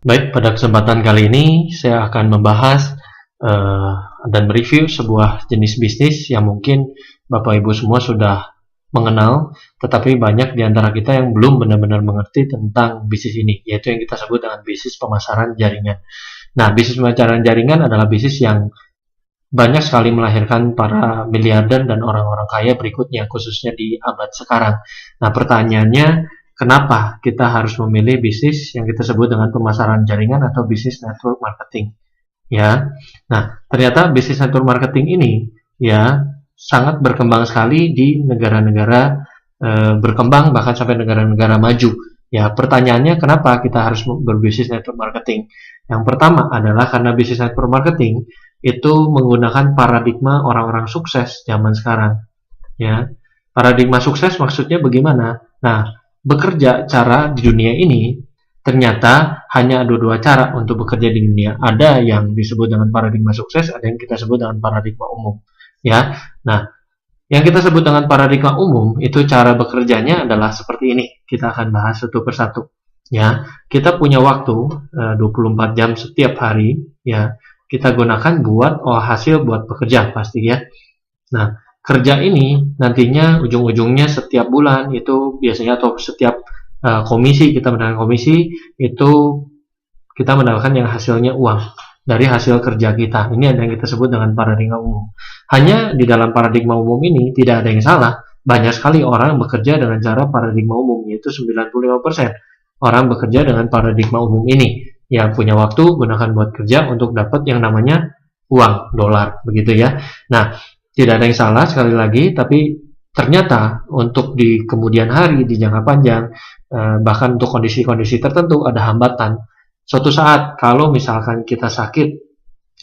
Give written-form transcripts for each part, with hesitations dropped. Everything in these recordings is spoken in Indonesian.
Baik, pada kesempatan kali ini saya akan membahas dan mereview sebuah jenis bisnis yang mungkin Bapak Ibu semua sudah mengenal, tetapi banyak di antara kita yang belum benar-benar mengerti tentang bisnis ini, yaitu yang kita sebut dengan bisnis pemasaran jaringan. Nah, bisnis pemasaran jaringan adalah bisnis yang banyak sekali melahirkan para miliarder dan orang-orang kaya berikutnya, khususnya di abad sekarang. Nah, pertanyaannya, kenapa kita harus memilih bisnis yang kita sebut dengan pemasaran jaringan atau bisnis network marketing? Ya, nah ternyata bisnis network marketing ini ya sangat berkembang sekali di negara-negara berkembang, bahkan sampai negara-negara maju. Ya, pertanyaannya kenapa kita harus berbisnis network marketing? Yang pertama adalah karena bisnis network marketing itu menggunakan paradigma orang-orang sukses zaman sekarang. Ya, paradigma sukses maksudnya bagaimana? Nah, bekerja cara di dunia ini ternyata hanya ada dua cara untuk bekerja di dunia. Ada yang disebut dengan paradigma sukses, ada yang kita sebut dengan paradigma umum. Ya, nah yang kita sebut dengan paradigma umum itu cara bekerjanya adalah seperti ini. Kita akan bahas satu persatu. Ya, kita punya waktu 24 jam setiap hari. Ya, kita gunakan buat hasil buat bekerja pasti ya. Nah, kerja ini nantinya ujung-ujungnya setiap bulan itu biasanya atau setiap komisi kita mendapatkan komisi itu kita mendapatkan yang hasilnya uang dari hasil kerja kita. Ini ada yang kita sebut dengan paradigma umum. Hanya di dalam paradigma umum ini tidak ada yang salah. Banyak sekali orang bekerja dengan cara paradigma umum, yaitu 95% orang bekerja dengan paradigma umum ini. Yang punya waktu gunakan buat kerja untuk dapat yang namanya uang, dolar, begitu ya. Nah, tidak ada yang salah sekali lagi, tapi ternyata untuk di kemudian hari, di jangka panjang, bahkan untuk kondisi-kondisi tertentu ada hambatan. Suatu saat kalau misalkan kita sakit,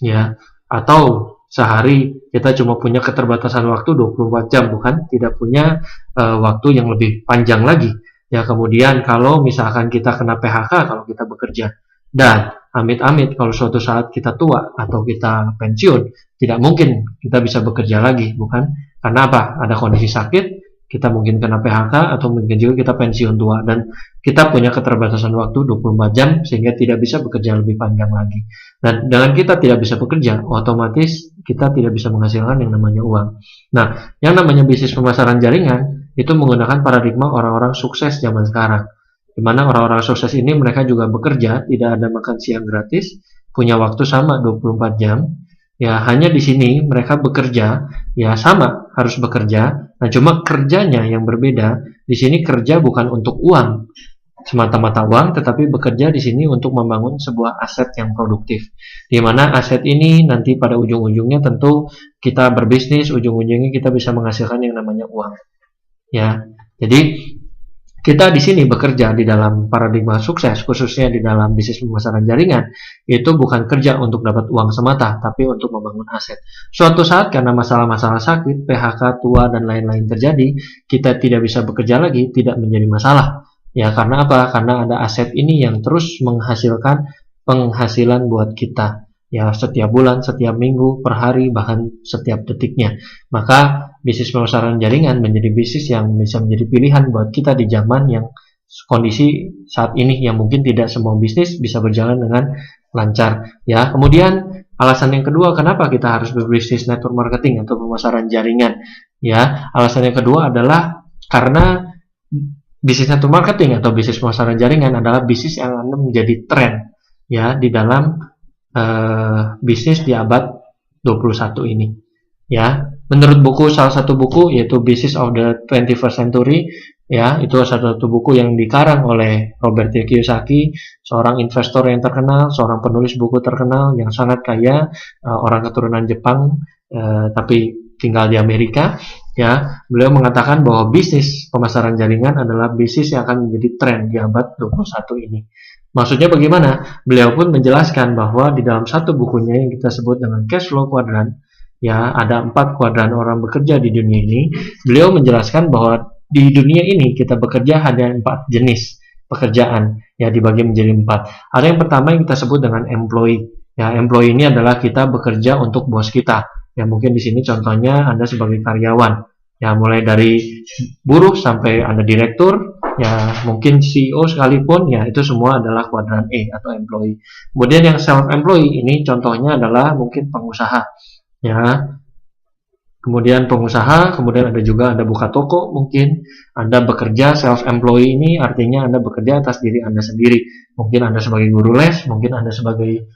ya, atau sehari kita cuma punya keterbatasan waktu 24 jam, bukan? Tidak punya waktu yang lebih panjang lagi. Ya, kemudian kalau misalkan kita kena PHK kalau kita bekerja, dan amit-amit kalau suatu saat kita tua atau kita pensiun, tidak mungkin kita bisa bekerja lagi, bukan? Karena apa? Ada kondisi sakit, kita mungkin kena PHK atau mungkin juga kita pensiun tua dan kita punya keterbatasan waktu 24 jam sehingga tidak bisa bekerja lebih panjang lagi. Dan dengan kita tidak bisa bekerja, otomatis kita tidak bisa menghasilkan yang namanya uang. Nah, yang namanya bisnis pemasaran jaringan itu menggunakan paradigma orang-orang sukses zaman sekarang. Di mana orang-orang sukses ini mereka juga bekerja, tidak ada makan siang gratis, punya waktu sama 24 jam. Ya, hanya di sini mereka bekerja, ya sama harus bekerja. Nah, cuma kerjanya yang berbeda. Di sini kerja bukan untuk uang, semata-mata uang, tetapi bekerja di sini untuk membangun sebuah aset yang produktif. Di mana aset ini nanti pada ujung-ujungnya tentu kita berbisnis, ujung-ujungnya kita bisa menghasilkan yang namanya uang. Ya, jadi kita di sini bekerja di dalam paradigma sukses, khususnya di dalam bisnis pemasaran jaringan, itu bukan kerja untuk dapat uang semata, tapi untuk membangun aset. Suatu saat karena masalah-masalah sakit, PHK, tua, dan lain-lain terjadi, kita tidak bisa bekerja lagi, tidak menjadi masalah. Ya, karena apa? Karena ada aset ini yang terus menghasilkan penghasilan buat kita. Ya, setiap bulan, setiap minggu, per hari, bahkan setiap detiknya. Maka bisnis pemasaran jaringan menjadi bisnis yang bisa menjadi pilihan buat kita di zaman yang kondisi saat ini yang mungkin tidak semua bisnis bisa berjalan dengan lancar. Ya, kemudian alasan yang kedua kenapa kita harus berbisnis network marketing atau pemasaran jaringan? Ya, alasan yang kedua adalah karena bisnis network marketing atau bisnis pemasaran jaringan adalah bisnis yang akan menjadi tren ya di dalam bisnis di abad 21 ini. Ya, menurut buku salah satu buku yaitu Business of the 21st Century, ya, itu salah satu buku yang dikarang oleh Robert T. Kiyosaki, seorang investor yang terkenal, seorang penulis buku terkenal yang sangat kaya, orang keturunan Jepang tapi tinggal di Amerika. Ya, beliau mengatakan bahwa bisnis pemasaran jaringan adalah bisnis yang akan menjadi tren di abad 21 ini. Maksudnya bagaimana? Beliau pun menjelaskan bahwa di dalam satu bukunya yang kita sebut dengan cash flow quadrant, ya, ada 4 kuadran orang bekerja di dunia ini. Beliau menjelaskan bahwa di dunia ini kita bekerja ada 4 jenis pekerjaan, ya, dibagi menjadi 4. Ada yang pertama yang kita sebut dengan employee. Ya, employee ini adalah kita bekerja untuk bos kita. Ya, mungkin di sini contohnya Anda sebagai karyawan. Ya, mulai dari buruh sampai Anda direktur, ya mungkin CEO sekalipun, ya itu semua adalah kuadran E atau employee. Kemudian yang self employee ini contohnya adalah mungkin pengusaha, ya. Kemudian pengusaha, kemudian ada buka toko, mungkin Anda bekerja self employee, ini artinya Anda bekerja atas diri Anda sendiri. Mungkin Anda sebagai guru les, mungkin Anda sebagai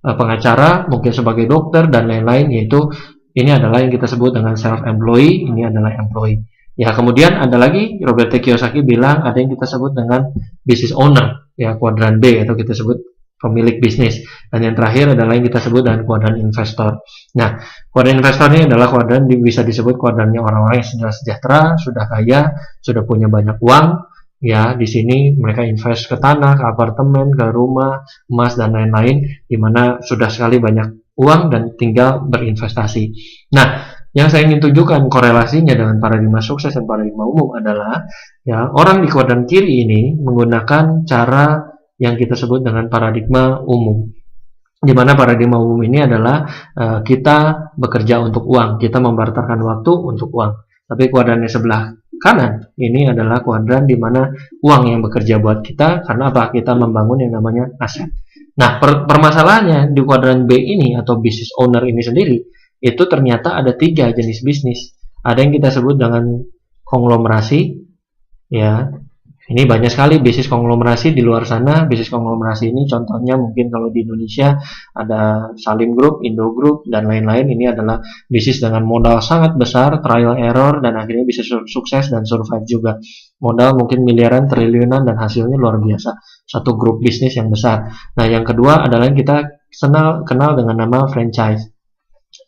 pengacara, mungkin sebagai dokter dan lain-lain, yaitu ini adalah yang kita sebut dengan self employee, ini adalah employee. Ya, kemudian ada lagi Robert T. Kiyosaki bilang ada yang kita sebut dengan business owner, ya kuadran B atau kita sebut pemilik bisnis. Dan yang terakhir adalah yang kita sebut dengan kuadran investor. Nah, kuadran investor ini adalah kuadran bisa disebut kuadrannya orang-orang yang sudah sejahtera, sudah kaya, sudah punya banyak uang. Ya, di sini mereka invest ke tanah, ke apartemen, ke rumah, emas dan lain-lain, di mana sudah sekali banyak uang dan tinggal berinvestasi. Nah, yang saya ingin tunjukkan korelasinya dengan paradigma sukses dan paradigma umum adalah ya orang di kuadran kiri ini menggunakan cara yang kita sebut dengan paradigma umum, di mana paradigma umum ini adalah kita bekerja untuk uang, kita membarterkan waktu untuk uang. Tapi kuadran yang sebelah kanan ini adalah kuadran di mana uang yang bekerja buat kita, karena apa? Kita membangun yang namanya aset. Nah, permasalahannya di kuadran B ini atau business owner ini sendiri, itu ternyata ada 3 jenis bisnis. Ada yang kita sebut dengan konglomerasi, ya. Ini banyak sekali bisnis konglomerasi di luar sana. Bisnis konglomerasi ini contohnya mungkin kalau di Indonesia ada Salim Group, Indo Group, dan lain-lain. Ini adalah bisnis dengan modal sangat besar, trial error, dan akhirnya bisa sukses dan survive juga. Modal mungkin miliaran, triliunan, dan hasilnya luar biasa. Satu grup bisnis yang besar. Nah, yang kedua adalah yang kita kenal dengan nama franchise,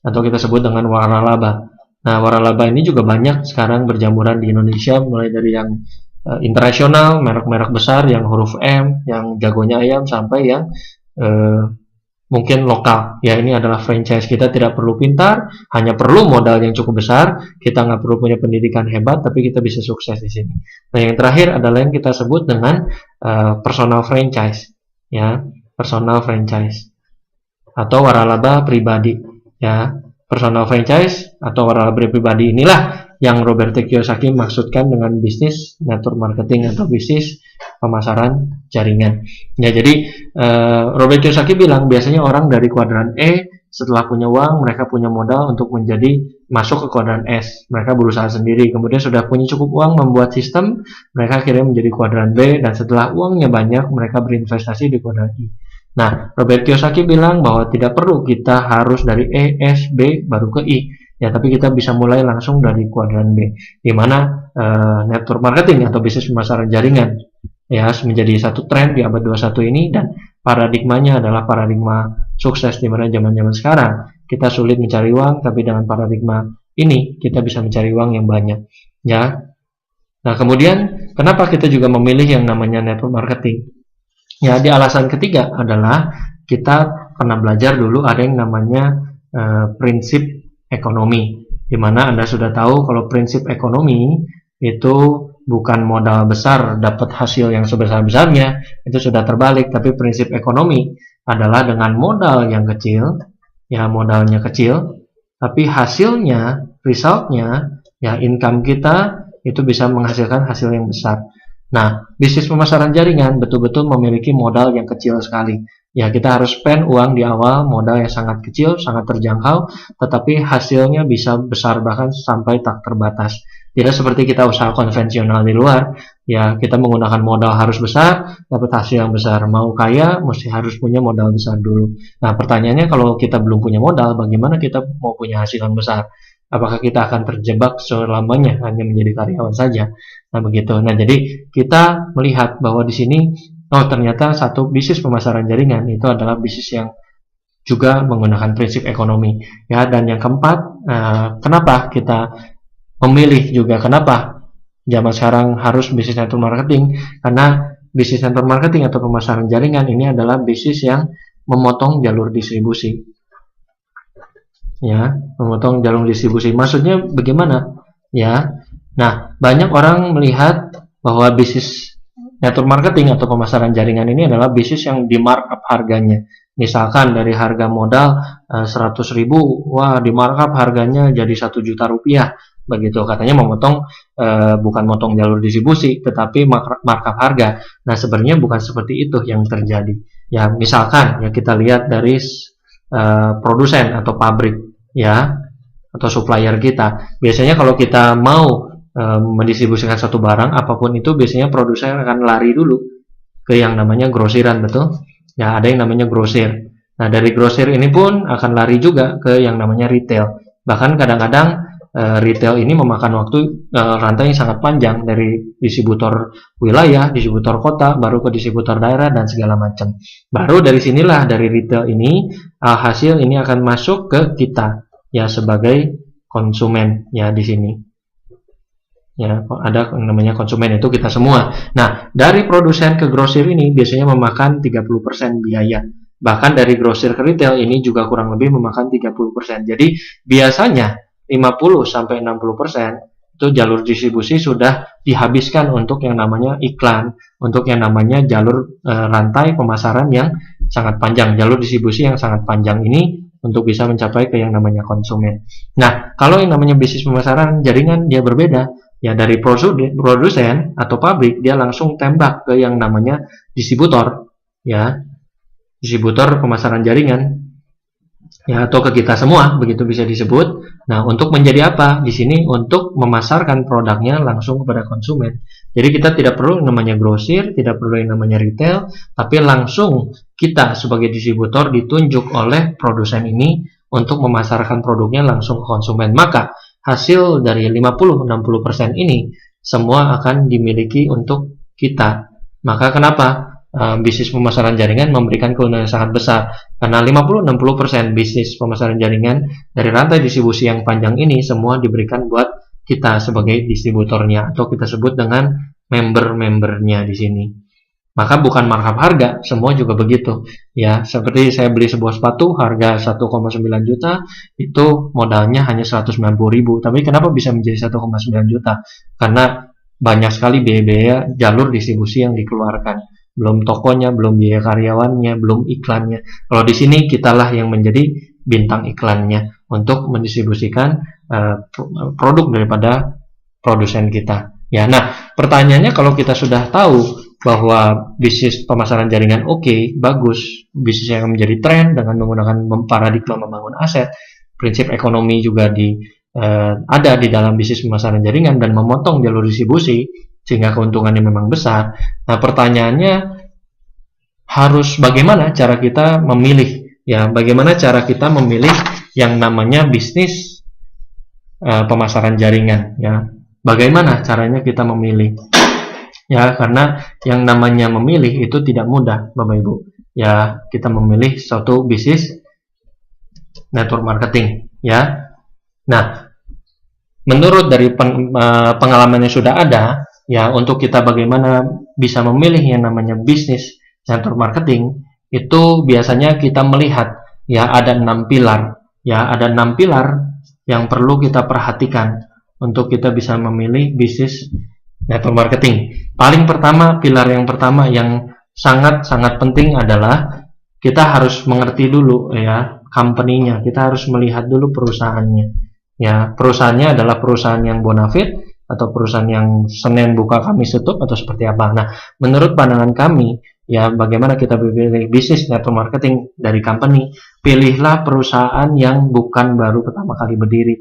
atau kita sebut dengan waralaba. Nah, waralaba ini juga banyak sekarang berjamuran di Indonesia, mulai dari yang internasional, merek-merek besar yang huruf M, yang jagonya ayam, sampai yang mungkin lokal. Ya, ini adalah franchise. Kita tidak perlu pintar, hanya perlu modal yang cukup besar. Kita nggak perlu punya pendidikan hebat, tapi kita bisa sukses di sini. Nah, yang terakhir adalah yang kita sebut dengan personal franchise, ya, personal franchise atau waralaba pribadi. Ya, personal franchise atau waralaba pribadi inilah yang Robert T. Kiyosaki maksudkan dengan bisnis network marketing atau bisnis pemasaran jaringan. Ya, jadi Robert Kiyosaki bilang biasanya orang dari kuadran E setelah punya uang, mereka punya modal untuk masuk ke kuadran S. Mereka berusaha sendiri, kemudian sudah punya cukup uang membuat sistem, mereka akhirnya menjadi kuadran B, dan setelah uangnya banyak, mereka berinvestasi di kuadran I. Nah, Robert Kiyosaki bilang bahwa tidak perlu kita harus dari E, S, B, baru ke I. Ya, tapi kita bisa mulai langsung dari kuadran B, di mana network marketing atau bisnis pemasaran jaringan ya menjadi satu tren di abad 21 ini, dan paradigmanya adalah paradigma sukses, di mana zaman-zaman sekarang kita sulit mencari uang, tapi dengan paradigma ini kita bisa mencari uang yang banyak, ya. Nah, kemudian kenapa kita juga memilih yang namanya network marketing? Ya, di alasan ketiga adalah kita pernah belajar dulu ada yang namanya prinsip ekonomi, di mana Anda sudah tahu kalau prinsip ekonomi itu bukan modal besar dapat hasil yang sebesar-besarnya, itu sudah terbalik. Tapi prinsip ekonomi adalah dengan modal yang kecil, ya modalnya kecil, tapi hasilnya, resultnya, ya income kita itu bisa menghasilkan hasil yang besar. Nah, bisnis pemasaran jaringan betul-betul memiliki modal yang kecil sekali. Ya, kita harus spend uang di awal, modal yang sangat kecil, sangat terjangkau, tetapi hasilnya bisa besar, bahkan sampai tak terbatas. Tidak seperti kita usaha konvensional di luar, ya kita menggunakan modal harus besar, dapat hasil yang besar. Mau kaya, mesti harus punya modal besar dulu. Nah, pertanyaannya kalau kita belum punya modal, bagaimana kita mau punya hasil yang besar? Apakah kita akan terjebak selamanya hanya menjadi karyawan saja? Nah, begitu. Nah, jadi kita melihat bahwa di sini ternyata satu bisnis pemasaran jaringan itu adalah bisnis yang juga menggunakan prinsip ekonomi. Ya, dan yang keempat, kenapa kita memilih juga, kenapa zaman sekarang harus bisnis network marketing? Karena bisnis network marketing atau pemasaran jaringan ini adalah bisnis yang memotong jalur distribusi. Ya, memotong jalur distribusi. Maksudnya bagaimana? Ya, nah banyak orang melihat bahwa bisnis network marketing atau pemasaran jaringan ini adalah bisnis yang di markup harganya. Misalkan dari harga modal 100.000, wah di markup harganya jadi 1 juta rupiah. begitu. Katanya memotong bukan motong jalur distribusi, tetapi markup harga. Nah, sebenarnya bukan seperti itu yang terjadi. Ya, misalkan ya kita lihat dari produsen atau pabrik ya, atau supplier kita. Biasanya kalau kita mau mendistribusikan satu barang apapun itu, biasanya produsen akan lari dulu ke yang namanya grosiran, betul? Ya, ada yang namanya grosir. Nah, dari grosir ini pun akan lari juga ke yang namanya retail. Bahkan kadang-kadang retail ini memakan waktu rantai yang sangat panjang, dari distributor wilayah, distributor kota, baru ke distributor daerah dan segala macam. Baru dari sinilah, dari retail ini hasil ini akan masuk ke kita ya sebagai konsumen ya di sini. Ya, ada namanya konsumen, itu kita semua. Nah, dari produsen ke grosir ini biasanya memakan 30% biaya. Bahkan dari grosir ke retail ini juga kurang lebih memakan 30%. Jadi biasanya 50-60% itu jalur distribusi sudah dihabiskan untuk yang namanya iklan, untuk yang namanya jalur rantai pemasaran yang sangat panjang, jalur distribusi yang sangat panjang ini untuk bisa mencapai ke yang namanya konsumen. Nah, kalau yang namanya bisnis pemasaran jaringan dia berbeda. Ya, dari produsen atau pabrik dia langsung tembak ke yang namanya distributor, ya, distributor pemasaran jaringan, ya, atau ke kita semua, begitu bisa disebut. Nah, untuk menjadi apa? Di sini untuk memasarkan produknya langsung kepada konsumen. Jadi kita tidak perlu yang namanya grosir, tidak perlu yang namanya retail, tapi langsung kita sebagai distributor ditunjuk oleh produsen ini untuk memasarkan produknya langsung ke konsumen. Maka hasil dari 50-60% ini semua akan dimiliki untuk kita. Maka kenapa bisnis pemasaran jaringan memberikan keuntungan yang sangat besar? Karena 50-60% bisnis pemasaran jaringan dari rantai distribusi yang panjang ini semua diberikan buat kita sebagai distributornya, atau kita sebut dengan member-membernya di sini. Maka bukan markup harga, semua juga begitu. Ya, seperti saya beli sebuah sepatu harga 1,9 juta, itu modalnya hanya 190.000. Tapi kenapa bisa menjadi 1,9 juta? Karena banyak sekali biaya-biaya jalur distribusi yang dikeluarkan. Belum tokonya, belum biaya karyawannya, belum iklannya. Kalau di sini kitalah yang menjadi bintang iklannya untuk mendistribusikan produk daripada produsen kita. Ya, nah pertanyaannya, kalau kita sudah tahu bahwa bisnis pemasaran jaringan oke, bagus, bisnis yang menjadi tren dengan menggunakan paradigma membangun aset, prinsip ekonomi juga ada di dalam bisnis pemasaran jaringan dan memotong jalur distribusi sehingga keuntungannya memang besar. Nah, pertanyaannya harus bagaimana cara kita memilih, ya, bagaimana cara kita memilih yang namanya bisnis pemasaran jaringan, ya, bagaimana caranya kita memilih. Ya, karena yang namanya memilih itu tidak mudah, Bapak Ibu. Ya, kita memilih suatu bisnis network marketing, ya. Nah, menurut dari pengalaman yang sudah ada, ya, untuk kita bagaimana bisa memilih yang namanya bisnis network marketing, itu biasanya kita melihat, ya, ada 6 pilar. Ya, ada 6 pilar yang perlu kita perhatikan untuk kita bisa memilih bisnis network marketing. Paling pertama, pilar yang pertama yang sangat-sangat penting adalah kita harus mengerti dulu, ya, company-nya. Kita harus melihat dulu perusahaannya. Ya, perusahaannya adalah perusahaan yang bonafit atau perusahaan yang Senin buka Kamis tutup atau seperti apa. Nah, menurut pandangan kami, ya, bagaimana kita memilih bisnis network marketing dari company, pilihlah perusahaan yang bukan baru pertama kali berdiri,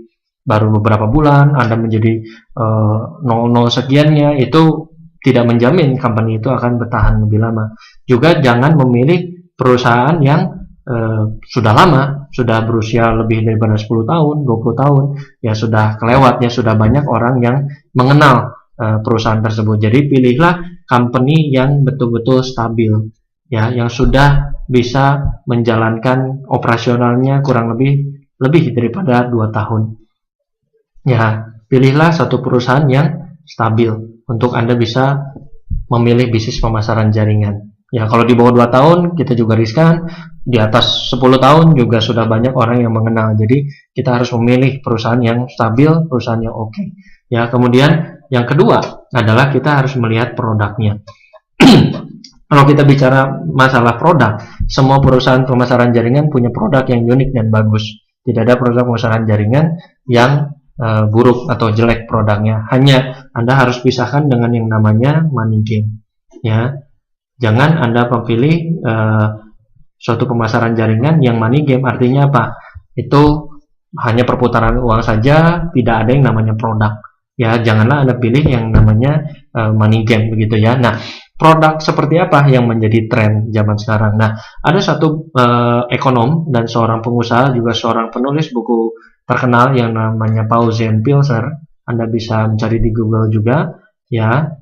baru beberapa bulan Anda menjadi 00 sekiannya, itu tidak menjamin company itu akan bertahan lebih lama. Juga jangan memilih perusahaan yang sudah lama, sudah berusia lebih daripada 10 tahun, 20 tahun, ya sudah kelewat, ya sudah banyak orang yang mengenal perusahaan tersebut. Jadi pilihlah company yang betul-betul stabil, ya, yang sudah bisa menjalankan operasionalnya kurang lebih daripada 2 tahun. Ya, pilihlah satu perusahaan yang stabil untuk Anda bisa memilih bisnis pemasaran jaringan. Ya, kalau di bawah 2 tahun kita juga riskan, di atas 10 tahun juga sudah banyak orang yang mengenal. Jadi kita harus memilih perusahaan yang stabil, perusahaan yang oke. Ya, kemudian yang kedua adalah kita harus melihat produknya. Kalau kita bicara masalah produk, semua perusahaan pemasaran jaringan punya produk yang unik dan bagus. Tidak ada perusahaan pemasaran jaringan yang buruk atau jelek produknya. Hanya Anda harus pisahkan dengan yang namanya money game. Ya, jangan Anda memilih suatu pemasaran jaringan yang money game. Artinya apa? Itu hanya perputaran uang saja, tidak ada yang namanya produk. Ya, janganlah Anda pilih yang namanya money game begitu ya. Nah, produk seperti apa yang menjadi tren zaman sekarang? Nah, ada satu ekonom dan seorang pengusaha juga seorang penulis buku terkenal yang namanya Paul Zimbalist. Anda bisa mencari di Google juga ya.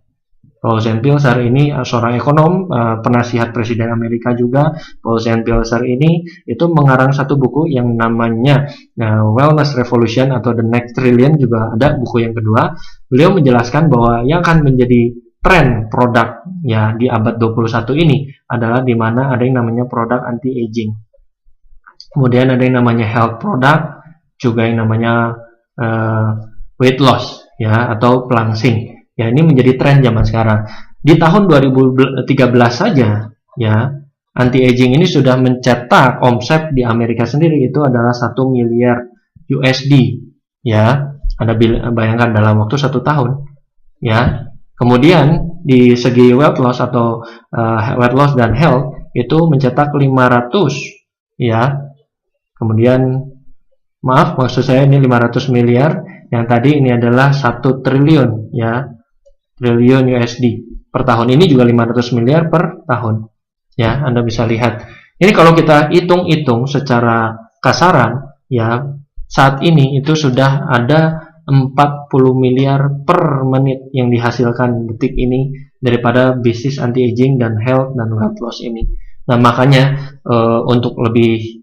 Paul Zimbalist ini seorang ekonom, penasihat Presiden Amerika juga. Paul Zimbalist ini itu mengarang satu buku yang namanya Wellness Revolution atau The Next Trillion, juga ada buku yang kedua. Beliau menjelaskan bahwa yang akan menjadi tren produk ya di abad 21 ini adalah di mana ada yang namanya produk anti-aging. Kemudian ada yang namanya health product, juga yang namanya weight loss ya atau pelangsing. Ya, ini menjadi tren zaman sekarang. Di tahun 2013 saja, ya, anti-aging ini sudah mencetak omset di Amerika sendiri itu adalah 1 miliar USD. Ya, Anda bayangkan dalam waktu 1 tahun. Ya, kemudian di segi weight loss atau weight loss dan health itu mencetak 500. Ya, kemudian maksud saya ini 500 miliar. Yang tadi ini adalah 1 triliun, ya. Triliun USD per tahun. Ini juga 500 miliar per tahun. Ya, Anda bisa lihat. Ini kalau kita hitung-hitung secara kasaran, ya, saat ini itu sudah ada 40 miliar per menit yang dihasilkan detik ini daripada bisnis anti-aging dan health dan weight loss ini. Nah, makanya untuk lebih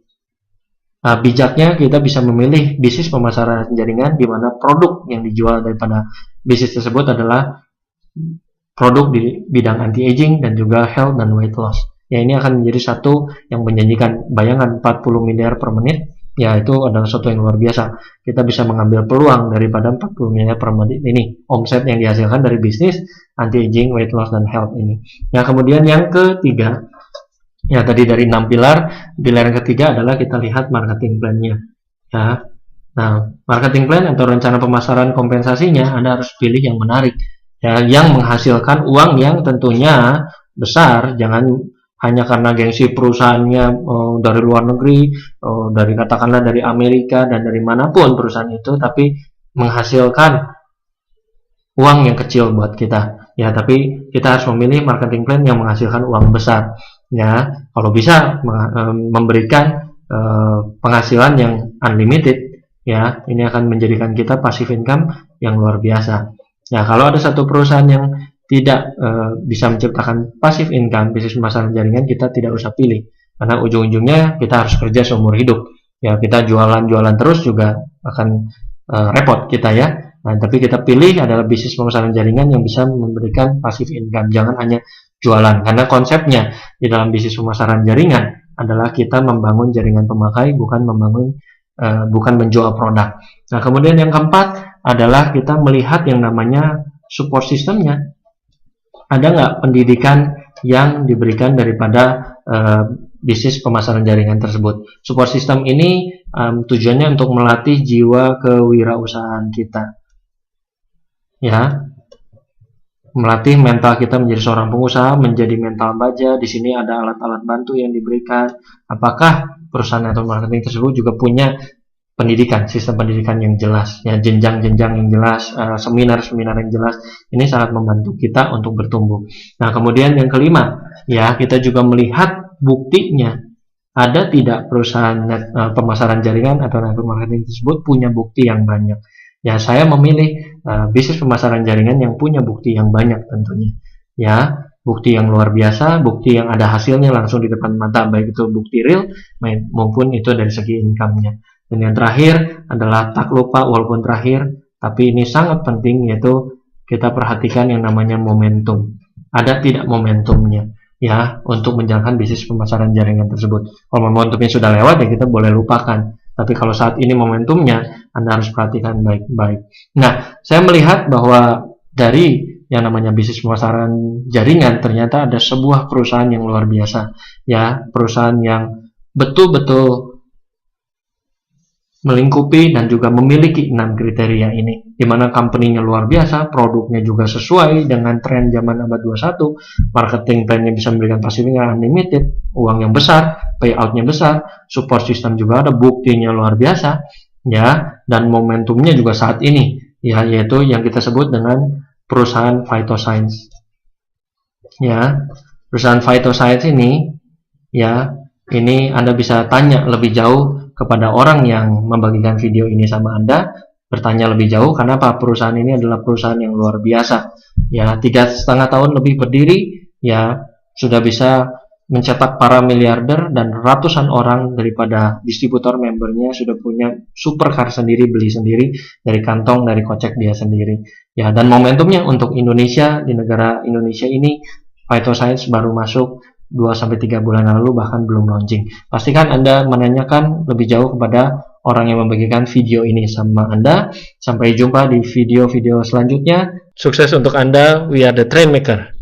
bijaknya kita bisa memilih bisnis pemasaran jaringan di mana produk yang dijual daripada bisnis tersebut adalah produk di bidang anti-aging dan juga health dan weight loss. Ya, ini akan menjadi satu yang menjanjikan. Bayangan 40 miliar per menit, ya itu adalah sesuatu yang luar biasa. Kita bisa mengambil peluang daripada 40 miliar per menit ini, omset yang dihasilkan dari bisnis anti-aging, weight loss, dan health ini. Nah, kemudian yang ketiga, ya tadi dari 6 pilar yang ketiga adalah kita lihat marketing plan-nya. Ya. Nah, marketing plan atau rencana pemasaran kompensasinya Anda harus pilih yang menarik. Ya, yang menghasilkan uang yang tentunya besar. Jangan hanya karena gengsi perusahaannya dari luar negeri, dari katakanlah dari Amerika dan dari manapun perusahaan itu, tapi menghasilkan uang yang kecil buat kita. Ya, tapi kita harus memilih marketing plan yang menghasilkan uang besar. Ya, kalau bisa memberikan penghasilan yang unlimited. Ya, ini akan menjadikan kita passive income yang luar biasa. Ya, kalau ada satu perusahaan yang tidak bisa menciptakan passive income, bisnis pemasaran jaringan, kita tidak usah pilih. Karena ujung-ujungnya kita harus kerja seumur hidup. Ya, kita jualan-jualan terus juga akan repot kita ya. Nah, tapi kita pilih adalah bisnis pemasaran jaringan yang bisa memberikan passive income. Jangan hanya jualan. Karena konsepnya di dalam bisnis pemasaran jaringan adalah kita membangun jaringan pemakai, bukan menjual produk. Nah, kemudian yang keempat adalah kita melihat yang namanya support sistemnya. Ada nggak pendidikan yang diberikan daripada bisnis pemasaran jaringan tersebut? Support system ini tujuannya untuk melatih jiwa kewirausahaan kita. Ya, melatih mental kita menjadi seorang pengusaha, menjadi mental baja. Di sini ada alat-alat bantu yang diberikan. Apakah perusahaan atau marketing tersebut juga punya pendidikan, sistem pendidikan yang jelas, ya, jenjang-jenjang yang jelas, seminar-seminar yang jelas. Ini sangat membantu kita untuk bertumbuh. Nah, kemudian yang kelima, ya, kita juga melihat buktinya. Ada tidak perusahaan pemasaran jaringan atau network marketing tersebut punya bukti yang banyak. Ya, saya memilih bisnis pemasaran jaringan yang punya bukti yang banyak tentunya. Ya, bukti yang luar biasa, bukti yang ada hasilnya langsung di depan mata, baik itu bukti real maupun itu dari segi income-nya. Dan yang terakhir adalah tak lupa, walaupun terakhir, tapi ini sangat penting, yaitu kita perhatikan yang namanya momentum. Ada tidak momentumnya, ya, untuk menjalankan bisnis pemasaran jaringan tersebut. Kalau momentumnya sudah lewat, ya kita boleh lupakan. Tapi kalau saat ini momentumnya, Anda harus perhatikan baik-baik. Nah, saya melihat bahwa dari yang namanya bisnis pemasaran jaringan, ternyata ada sebuah perusahaan yang luar biasa, ya, perusahaan yang betul-betul melingkupi dan juga memiliki 6 kriteria ini, di mana company-nya luar biasa, produknya juga sesuai dengan tren zaman abad 21, marketing plan-nya bisa memberikan fasilitas unlimited, uang yang besar, payout-nya besar, support system juga ada, buktinya luar biasa, ya, dan momentumnya juga saat ini, ya, yaitu yang kita sebut dengan perusahaan phytoscience. Ya, perusahaan phytoscience ini, ya, ini Anda bisa tanya lebih jauh kepada orang yang membagikan video ini sama Anda, bertanya lebih jauh, karena apa? Perusahaan ini adalah perusahaan yang luar biasa. Ya, 3,5 tahun lebih berdiri, ya, sudah bisa mencetak para miliarder dan ratusan orang daripada distributor membernya sudah punya supercar sendiri, beli sendiri dari kantong, dari kocek dia sendiri. Ya, dan momentumnya untuk Indonesia, di negara Indonesia ini, phytoscience baru masuk 2-3 bulan lalu, bahkan belum launching. Pastikan Anda menanyakan lebih jauh kepada orang yang membagikan video ini sama Anda. Sampai jumpa di video-video selanjutnya. Sukses untuk Anda. We are the Trendmaker.